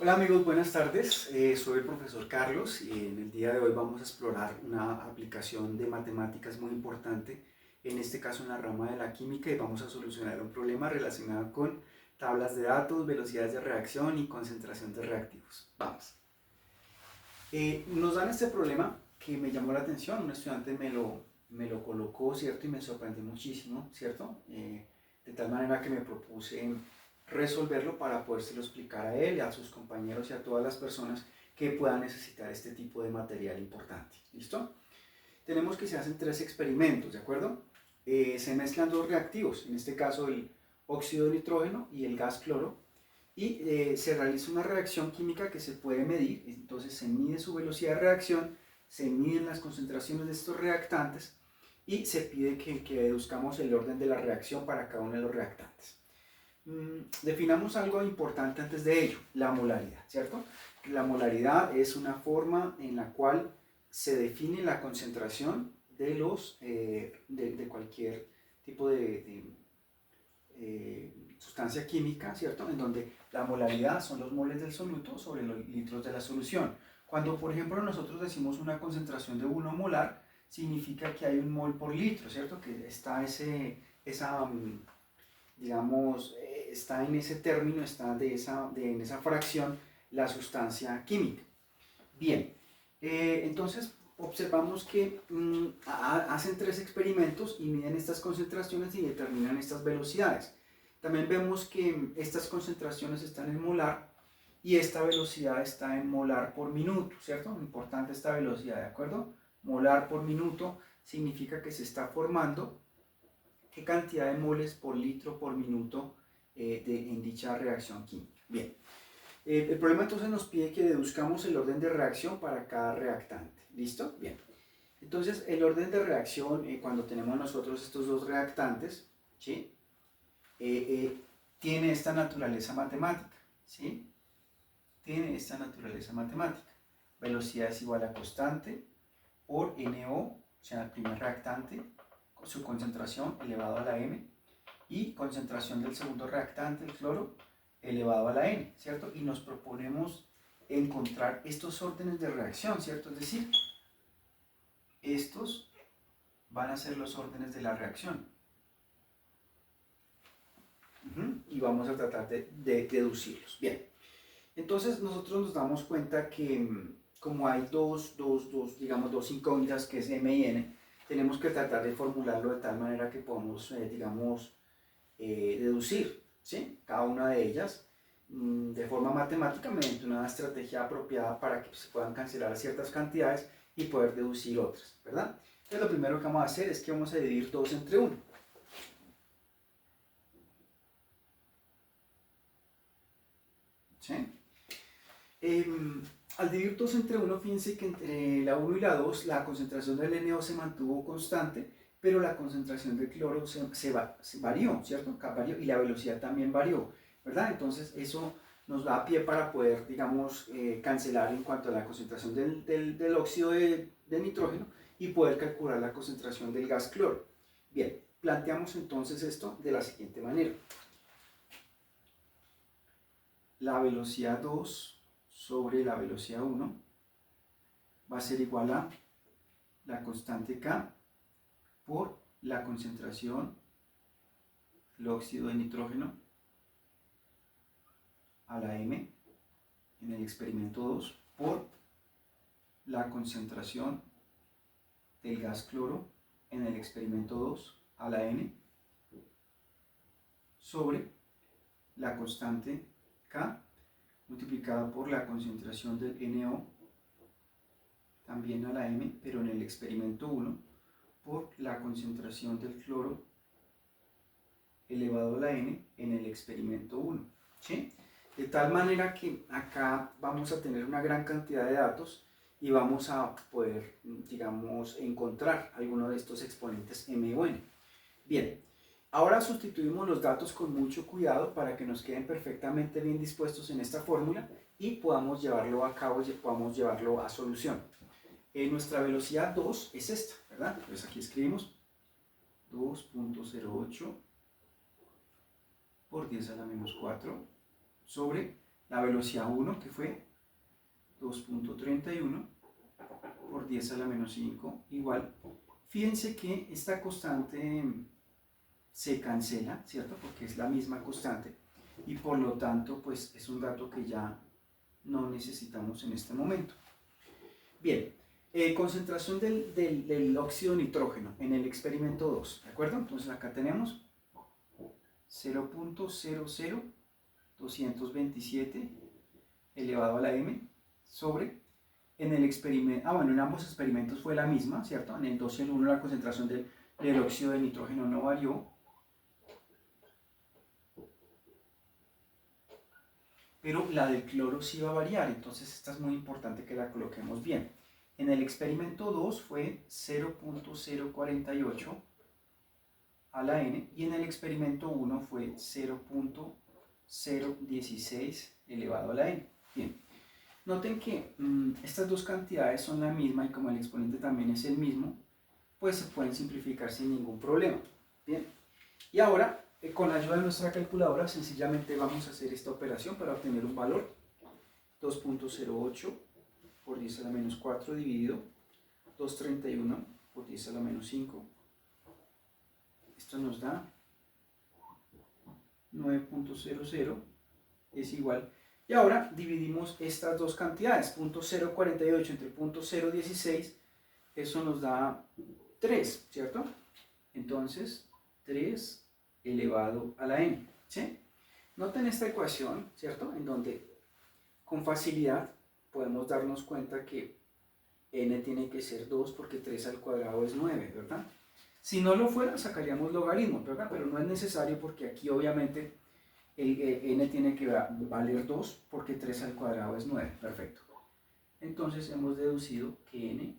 Hola amigos, buenas tardes. Soy el profesor Carlos y en el día de hoy vamos a explorar una aplicación de matemáticas muy importante, en este caso en la rama de la química, y vamos a solucionar un problema relacionado con tablas de datos, velocidades de reacción y concentración de reactivos. Vamos. Nos dan este problema que me llamó la atención, un estudiante me lo colocó, ¿cierto? Y me sorprendió muchísimo, ¿cierto? De tal manera que me propuse resolverlo para podérselo explicar a él, a sus compañeros y a todas las personas que puedan necesitar este tipo de material importante. ¿Listo? Tenemos que se hacen tres experimentos, ¿de acuerdo? Se mezclan dos reactivos, en este caso el óxido de nitrógeno y el gas cloro, y se realiza una reacción química que se puede medir. Entonces se mide su velocidad de reacción, se miden las concentraciones de estos reactantes y se pide que deduzcamos el orden de la reacción para cada uno de los reactantes. Definamos algo importante antes de ello, la molaridad, ¿cierto? La molaridad es una forma en la cual se define la concentración de cualquier tipo sustancia química, ¿cierto? En donde la molaridad son los moles del soluto sobre los litros de la solución. Cuando, por ejemplo, nosotros decimos una concentración de 1 molar, significa que hay un mol por litro, ¿cierto? Que está digamos, está en ese término, está en esa fracción la sustancia química. Bien, entonces observamos que hacen tres experimentos y miden estas concentraciones y determinan estas velocidades. También vemos que estas concentraciones están en molar y esta velocidad está en molar por minuto, ¿cierto? Importante esta velocidad, ¿de acuerdo? Molar por minuto significa que se está formando qué cantidad de moles por litro por minuto en dicha reacción química. Bien, el problema entonces nos pide que deduzcamos el orden de reacción para cada reactante. ¿Listo? Bien. Entonces, el orden de reacción, cuando tenemos nosotros estos dos reactantes, ¿sí? Tiene esta naturaleza matemática, ¿sí? Tiene esta naturaleza matemática. Velocidad es igual a constante por NO, o sea, el primer reactante, su concentración elevado a la m, y concentración del segundo reactante, el cloro, elevado a la n, ¿cierto? Y nos proponemos encontrar estos órdenes de reacción, ¿cierto? Es decir, estos van a ser los órdenes de la reacción. Y vamos a tratar de deducirlos. Bien, entonces nosotros nos damos cuenta que como hay digamos, dos incógnitas que es m y n, tenemos que tratar de formularlo de tal manera que podamos, digamos, deducir, ¿sí? Cada una de ellas de forma matemática mediante una estrategia apropiada para que se puedan cancelar ciertas cantidades y poder deducir otras, ¿verdad? Entonces lo primero que vamos a hacer es que vamos a dividir 2 entre 1. ¿Sí? Al dividir 2 entre 1, fíjense que entre la 1 y la 2 la concentración del NO se mantuvo constante, pero la concentración del cloro se varió, ¿cierto? Varió, y la velocidad también varió, ¿verdad? Entonces eso nos da pie para poder, digamos, cancelar en cuanto a la concentración del óxido de nitrógeno y poder calcular la concentración del gas cloro. Bien, planteamos entonces esto de la siguiente manera. La velocidad 2 sobre la velocidad 1 va a ser igual a la constante K por la concentración del óxido de nitrógeno a la M en el experimento 2 por la concentración del gas cloro en el experimento 2 a la N sobre la constante K multiplicada por la concentración del NO también a la M, pero en el experimento 1 por la concentración del cloro elevado a la n en el experimento 1. ¿Sí? De tal manera que acá vamos a tener una gran cantidad de datos y vamos a poder, digamos, encontrar alguno de estos exponentes m o n. Bien, ahora sustituimos los datos con mucho cuidado para que nos queden perfectamente bien dispuestos en esta fórmula y podamos llevarlo a cabo y podamos llevarlo a solución. Nuestra velocidad 2 es esta, ¿verdad? Entonces aquí escribimos 2.08 por 10 a la menos 4 sobre La velocidad 1, que fue 2.31 por 10 a la menos 5, igual. Fíjense que esta constante se cancela, ¿cierto? Porque es la misma constante y por lo tanto, pues es un dato que ya no necesitamos en este momento. Bien, concentración del óxido de nitrógeno en el experimento 2, ¿de acuerdo? Entonces acá tenemos 0.00227 elevado a la m sobre, en el experimento, bueno, en ambos experimentos fue la misma, ¿cierto? En el 2 y el 1 la concentración del óxido de nitrógeno no varió, pero la del cloro sí va a variar, entonces esta es muy importante que la coloquemos bien. En el experimento 2 fue 0.048 a la n y en el experimento 1 fue 0.016 elevado a la n. Bien, noten que estas dos cantidades son la misma y como el exponente también es el mismo, pues se pueden simplificar sin ningún problema. Bien, y ahora con la ayuda de nuestra calculadora sencillamente vamos a hacer esta operación para obtener un valor 2.08 por 10 a la menos 4 dividido 231 por 10 a la menos 5. Esto nos da 9.00 es igual. Y ahora dividimos estas dos cantidades, 0.048 entre 0.016, eso nos da 3, ¿cierto? Entonces, 3 elevado a la n, ¿sí? Noten esta ecuación, ¿cierto? En donde con facilidad podemos darnos cuenta que n tiene que ser 2 porque 3 al cuadrado es 9, ¿verdad? Si no lo fuera, sacaríamos logaritmos, ¿verdad? Pero no es necesario porque aquí obviamente el n tiene que valer 2 porque 3 al cuadrado es 9, perfecto. Entonces hemos deducido que n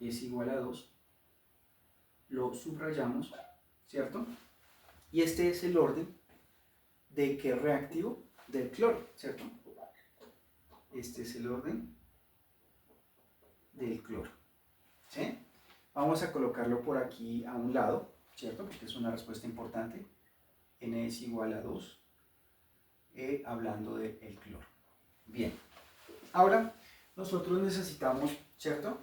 es igual a 2, lo subrayamos, ¿cierto? Y este es el orden de qué reactivo del cloro, ¿cierto? Este es el orden del cloro, ¿sí? Vamos a colocarlo por aquí a un lado, ¿cierto? Porque es una respuesta importante. N es igual a 2, hablando del cloro. Bien, ahora nosotros necesitamos, ¿cierto?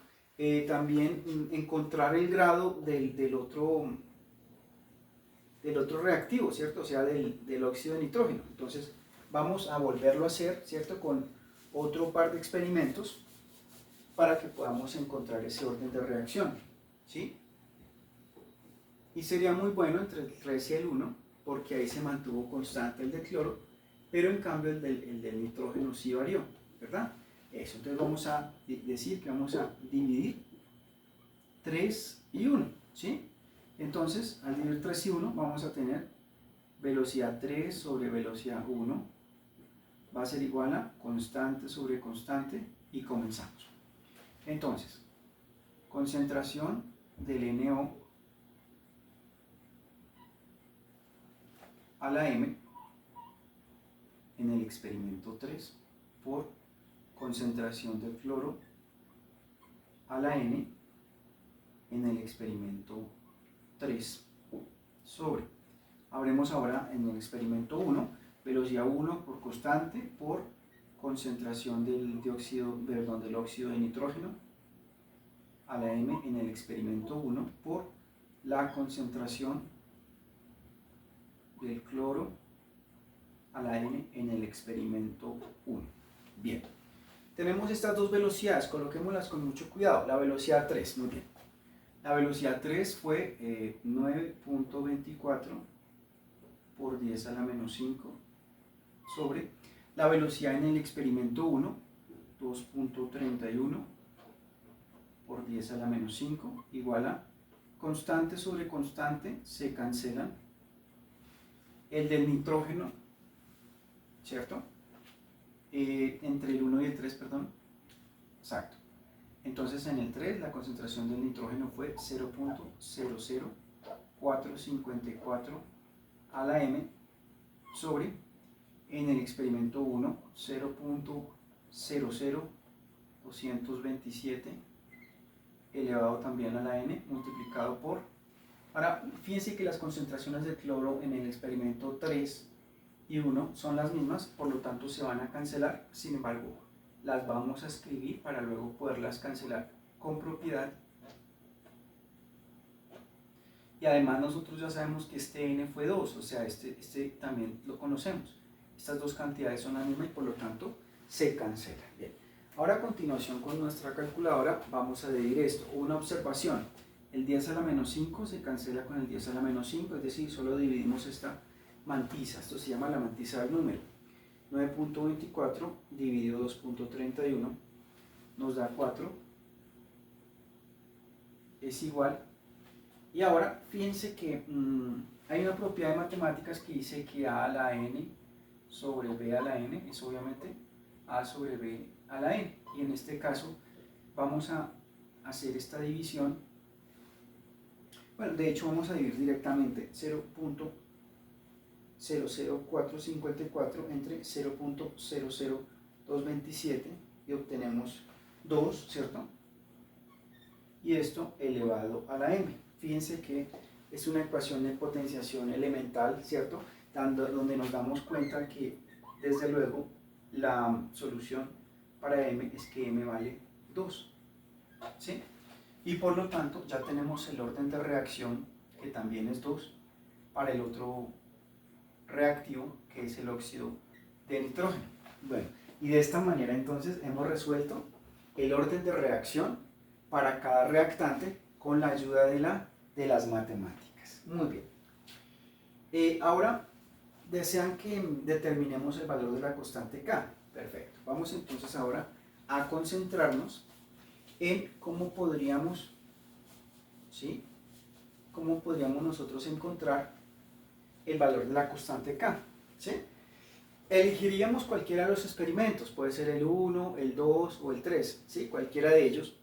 También encontrar el grado del otro reactivo, ¿cierto? O sea, del óxido de nitrógeno. Entonces, vamos a volverlo a hacer, ¿cierto? Con otro par de experimentos para que podamos encontrar ese orden de reacción, ¿sí? Y sería muy bueno entre el 3 y el 1, porque ahí se mantuvo constante el del cloro, pero en cambio el del nitrógeno sí varió, ¿verdad? Eso, entonces vamos a decir que vamos a dividir 3 y 1, ¿sí? Entonces, al dividir 3 y 1, vamos a tener velocidad 3 sobre velocidad 1, va a ser igual a constante sobre constante, y comenzamos. Entonces, concentración del NO a la M en el experimento 3 por concentración del cloro a la N en el experimento 3 sobre, habremos ahora en el experimento 1, velocidad 1 por constante por concentración del óxido de nitrógeno a la M en el experimento 1 por la concentración del cloro a la N en el experimento 1. Bien, tenemos estas dos velocidades, coloquémoslas con mucho cuidado. La velocidad 3, muy bien. La velocidad 3 fue 9.24 por 10 a la menos 5 sobre la velocidad en el experimento 1, 2.31 por 10 a la menos 5, igual a constante sobre constante, se cancelan. El del nitrógeno, ¿cierto? Entre el 1 y el 3, perdón. Exacto. Entonces en el 3 la concentración del nitrógeno fue 0.00454 a la M sobre, en el experimento 1, 0.00227 elevado también a la N multiplicado por... Ahora, fíjense que las concentraciones de cloro en el experimento 3 y 1 son las mismas, por lo tanto se van a cancelar. Sin embargo, las vamos a escribir para luego poderlas cancelar con propiedad. Y además nosotros ya sabemos que este n fue 2, o sea, este también lo conocemos. Estas dos cantidades son las mismas y por lo tanto se cancelan. Bien. Ahora a continuación con nuestra calculadora vamos a dividir esto. Una observación, el 10 a la menos 5 se cancela con el 10 a la menos 5, es decir, solo dividimos esta mantisa. Esto se llama la mantisa del número. 9.24 dividido 2.31 nos da 4, es igual. Y ahora fíjense que hay una propiedad de matemáticas que dice que a a la n sobre b a la n es obviamente a sobre b a la n. Y en este caso vamos a hacer esta división. Bueno, de hecho vamos a dividir directamente 0.00454 entre 0.00227 y obtenemos 2, ¿cierto? Y esto elevado a la m. Fíjense que es una ecuación de potenciación elemental, ¿cierto? Donde nos damos cuenta que, desde luego, la solución para m es que m vale 2, ¿sí? Y por lo tanto ya tenemos el orden de reacción, que también es 2, para el otro reactivo, que es el óxido de nitrógeno. Bueno, y de esta manera entonces hemos resuelto el orden de reacción para cada reactante con la ayuda de las matemáticas. Muy bien. Ahora desean que determinemos el valor de la constante K. Perfecto. Vamos entonces ahora a concentrarnos en cómo podríamos, ¿sí? Cómo podríamos nosotros encontrar el valor de la constante K, ¿sí? Elegiríamos cualquiera de los experimentos, puede ser el 1, el 2 o el 3, ¿sí? Cualquiera de ellos.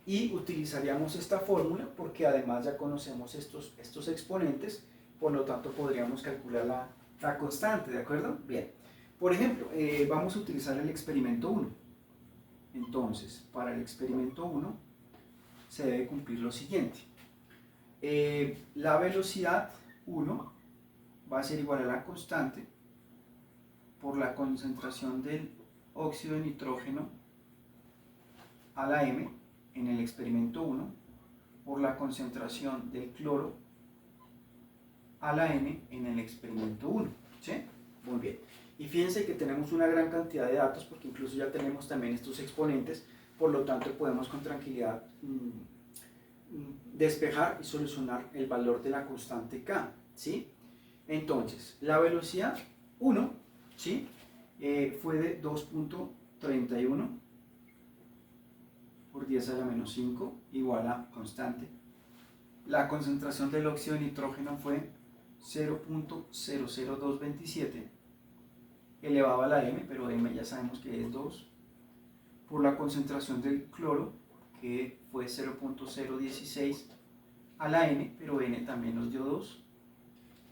Y utilizaríamos esta fórmula porque además ya conocemos estos exponentes, por lo tanto podríamos calcular la constante, ¿de acuerdo? Bien. Por ejemplo, vamos a utilizar el experimento 1. Entonces, para el experimento 1 se debe cumplir lo siguiente. La velocidad 1 va a ser igual a la constante por la concentración del óxido de nitrógeno a la m en el experimento 1 por la concentración del cloro a la n en el experimento 1, ¿sí? Muy bien. Y fíjense que tenemos una gran cantidad de datos porque incluso ya tenemos también estos exponentes, por lo tanto podemos con tranquilidad despejar y solucionar el valor de la constante K, ¿sí? Entonces, la velocidad 1, ¿sí? Fue de 2.31 por 10 a la menos 5 igual a constante. La concentración del óxido de nitrógeno fue 0.00227 elevado a la m, pero m ya sabemos que es 2, por la concentración del cloro, que fue 0.016 a la n, pero n también nos dio 2.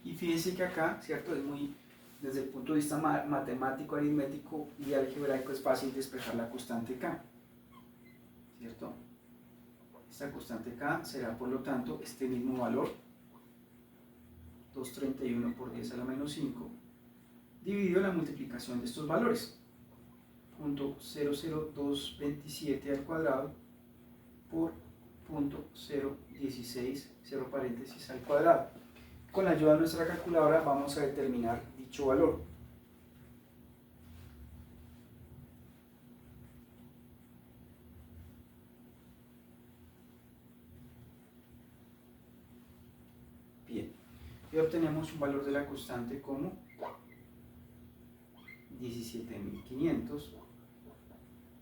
Y fíjense que acá, ¿cierto? Es muy, desde el punto de vista matemático, aritmético y algebraico, es fácil despejar la constante K, ¿cierto? Esta constante K será, por lo tanto, este mismo valor, 231 por 10 a la menos 5, dividido la multiplicación de estos valores, 0.00227 al cuadrado por 0.016, 0 paréntesis al cuadrado. Con la ayuda de nuestra calculadora vamos a determinar dicho valor. Bien, y obtenemos un valor de la constante como 17.500,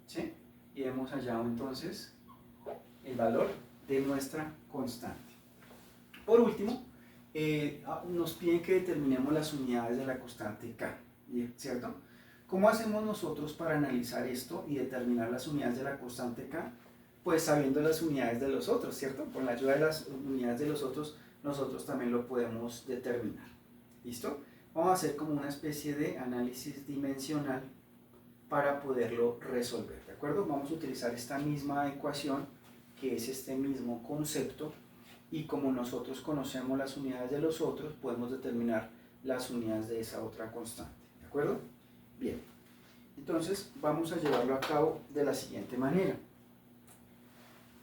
¿sí? Y hemos hallado entonces el valor de nuestra constante. Por último, nos piden que determinemos las unidades de la constante K, ¿cierto? ¿Cómo hacemos nosotros para analizar esto y determinar las unidades de la constante K? Pues sabiendo las unidades de los otros, ¿cierto? Con la ayuda de las unidades de los otros, nosotros también lo podemos determinar. ¿Listo? Vamos a hacer como una especie de análisis dimensional para poderlo resolver, ¿de acuerdo? Vamos a utilizar esta misma ecuación, que es este mismo concepto, y como nosotros conocemos las unidades de los otros, podemos determinar las unidades de esa otra constante, ¿de acuerdo? Bien, entonces vamos a llevarlo a cabo de la siguiente manera.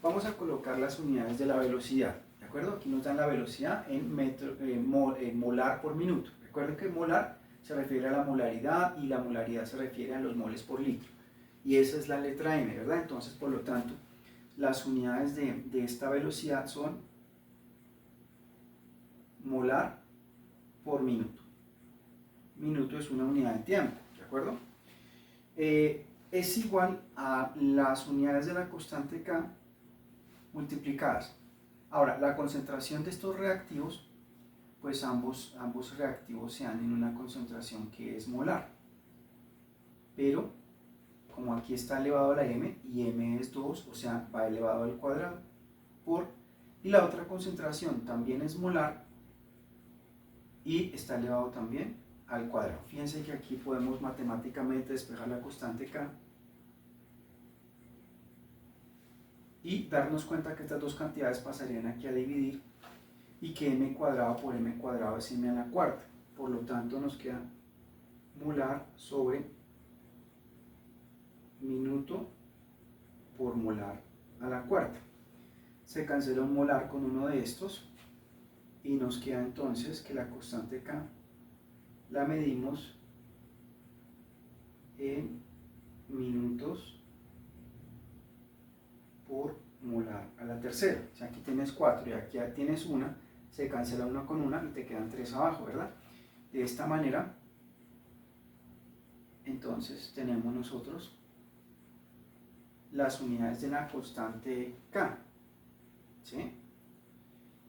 Vamos a colocar las unidades de la velocidad, ¿de acuerdo? Aquí nos dan la velocidad en molar por minuto. Recuerden que molar se refiere a la molaridad y la molaridad se refiere a los moles por litro. Y esa es la letra M, ¿verdad? Entonces, por lo tanto, las unidades de esta velocidad son molar por minuto. Minuto es una unidad de tiempo, ¿de acuerdo? Es igual a las unidades de la constante K multiplicadas. Ahora, la concentración de estos reactivos, pues ambos reactivos se dan en una concentración que es molar. Pero, como aquí está elevado a la m, y m es 2, o sea, va elevado al cuadrado, y la otra concentración también es molar, y está elevado también al cuadrado. Fíjense que aquí podemos matemáticamente despejar la constante K, y darnos cuenta que estas dos cantidades pasarían aquí a dividir y que m cuadrado por m cuadrado es m a la cuarta. Por lo tanto nos queda molar sobre minuto por molar a la cuarta. Se cancela un molar con uno de estos y nos queda entonces que la constante K la medimos en minutos por molar a la tercera. O sea, aquí tienes 4 y aquí ya tienes una, se cancela una con una y te quedan 3 abajo, ¿verdad? De esta manera, entonces tenemos nosotros las unidades de la constante K, ¿sí?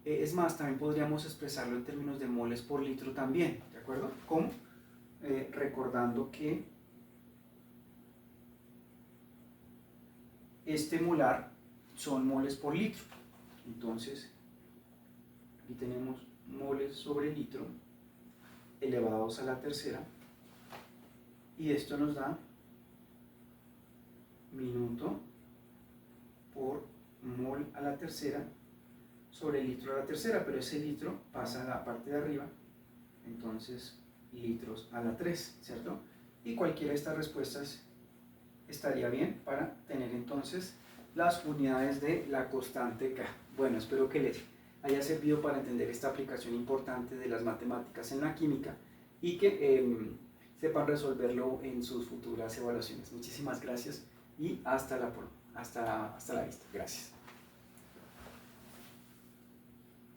Es más, también podríamos expresarlo en términos de moles por litro también, ¿de acuerdo? ¿Cómo? Recordando que este molar son moles por litro. Entonces, aquí tenemos moles sobre litro elevados a la tercera, y esto nos da minuto por mol a la tercera sobre litro a la tercera, pero ese litro pasa a la parte de arriba, entonces litros a la 3, ¿cierto? Y cualquiera de estas respuestas estaría bien para tener entonces las unidades de la constante K. Bueno, espero que les haya servido para entender esta aplicación importante de las matemáticas en la química y que sepan resolverlo en sus futuras evaluaciones. Muchísimas gracias y hasta la vista. Gracias.